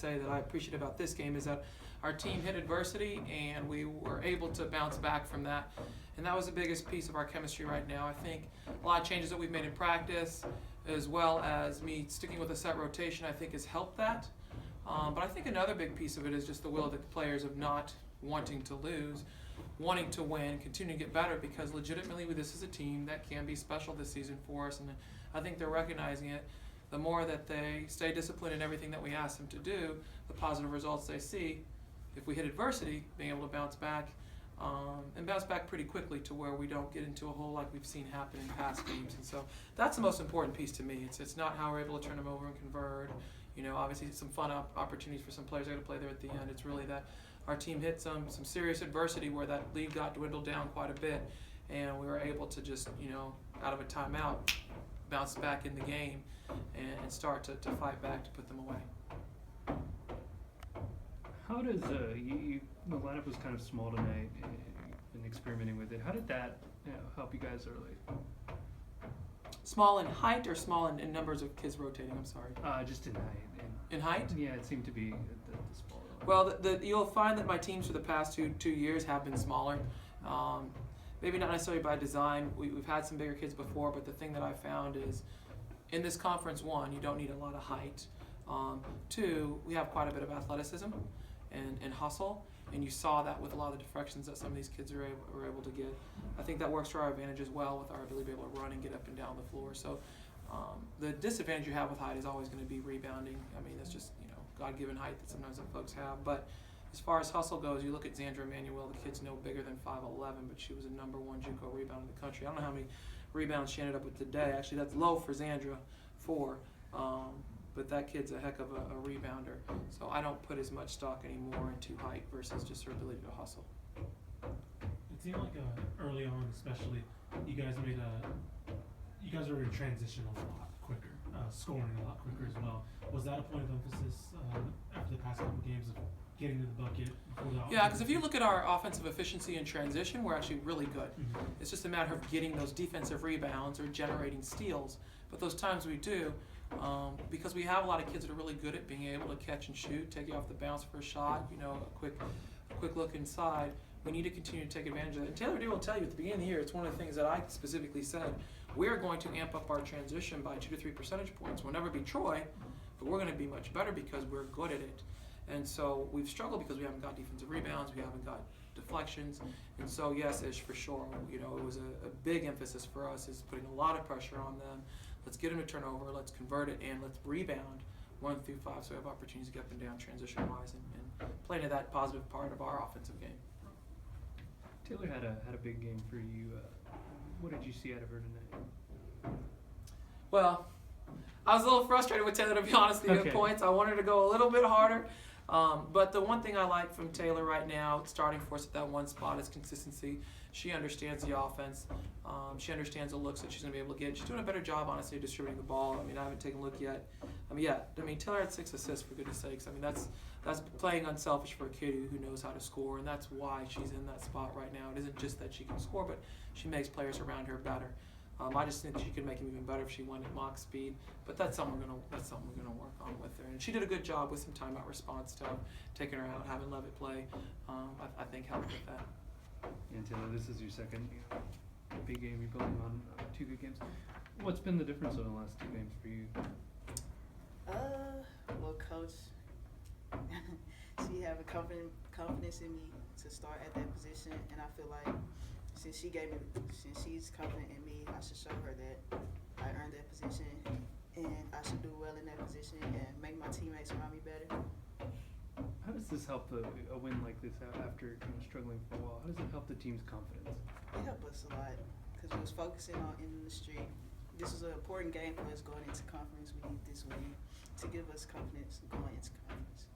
say that I appreciate about this game is that our team hit adversity and we were able to bounce back from that. And that was the biggest piece of our chemistry right now. I think a lot of changes that we've made in practice, as well as me sticking with a set rotation, I think has helped that. But I think another big piece of it is just the will of the players of not wanting to lose, wanting to win, continue to get better, because legitimately this is a team that can be special this season for us, and I think they're recognizing it. The more that they stay disciplined in everything that we ask them to do, the positive results they see, if we hit adversity, being able to bounce back, and bounce back pretty quickly to where we don't get into a hole like we've seen happen in past games. And so that's the most important piece to me. It's not how we're able to turn them over and convert. You know, obviously some fun opportunities for some players that are going to play there at the end. It's really that our team hit some serious adversity where that lead got dwindled down quite a bit, and we were able to just, you know, out of a timeout, bounce back in the game and start to fight back to put them away. How does the lineup was kind of small tonight and experimenting with it. How did that help you guys early? Small in height or small in numbers of kids rotating? I'm sorry. Just in height. In height? Yeah, it seemed to be the small. Well, you'll find that my teams for the past two years have been smaller. Maybe not necessarily by design. We've had some bigger kids before, but the thing that I found is in this conference, one, you don't need a lot of height. Two, we have quite a bit of athleticism and hustle, and you saw that with a lot of the deflections that some of these kids are able to get. I think that works to our advantage as well with our ability to be able to run and get up and down the floor. So the disadvantage you have with height is always going to be rebounding. I mean, that's just, you know, God-given height that sometimes that folks have. But as far as hustle goes, you look at Zandra Emanuel, the kid's no bigger than 5'11", but she was a #1 JUCO rebounder in the country. I don't know how many rebounds she ended up with today. Actually, that's low for Zandra, 4. But that kid's a heck of a rebounder. So I don't put as much stock anymore into height versus just her ability to hustle. It seemed like early on, especially, you guys were in transition a lot quicker, scoring a lot quicker as well. Was that a point of emphasis after the past couple games of getting to the bucket? Yeah, because if you look at our offensive efficiency in transition, we're actually really good. Mm-hmm. It's just a matter of getting those defensive rebounds or generating steals. But those times we do, because we have a lot of kids that are really good at being able to catch and shoot, take you off the bounce for a shot, you know, a quick look inside, we need to continue to take advantage of that. And Taeler Deer will tell you at the beginning of the year, it's one of the things that I specifically said, we're going to amp up our transition by 2 to 3 percentage points. We'll never be Troy, but we're going to be much better because we're good at it. And so we've struggled because we haven't got defensive rebounds, we haven't got deflections. And so yes, Ish, for sure, you know, it was a big emphasis for us is putting a lot of pressure on them. Let's get them to turn over, let's convert it, and let's rebound 1 through 5 so we have opportunities to get up and down transition-wise and play into that positive part of our offensive game. Taeler had a big game for you. What did you see out of her tonight? Well, I was a little frustrated with Taeler, to be honest with you, at points. I wanted to go a little bit harder. But the one thing I like from Taeler right now, starting for us at that one spot, is consistency. She understands the offense. She understands the looks that she's going to be able to get. She's doing a better job, honestly, of distributing the ball. I mean, I haven't taken a look yet. Taeler had 6 assists, for goodness sakes. I mean, that's playing unselfish for a kid who knows how to score, and that's why she's in that spot right now. It isn't just that she can score, but she makes players around her better. I just think that she could make him even better if she went at mock speed. But that's something we're gonna work on with her. And she did a good job with some timeout response to taking her out, having Levitt play. I think helped with that. And Taeler, this is your second big game. You're building on 2 good games. What's been the difference over the last 2 games for you? Well, Coach, she have a confidence in me to start at that position, and I feel like since she's confident in me, I should show her that I earned that position, and I should do well in that position and make my teammates around me better. How does this help a win like this after kind of struggling for a while? How does it help the team's confidence? It helped us a lot because we was focusing on ending the streak. This was an important game for us going into conference. We need this win to give us confidence going into conference.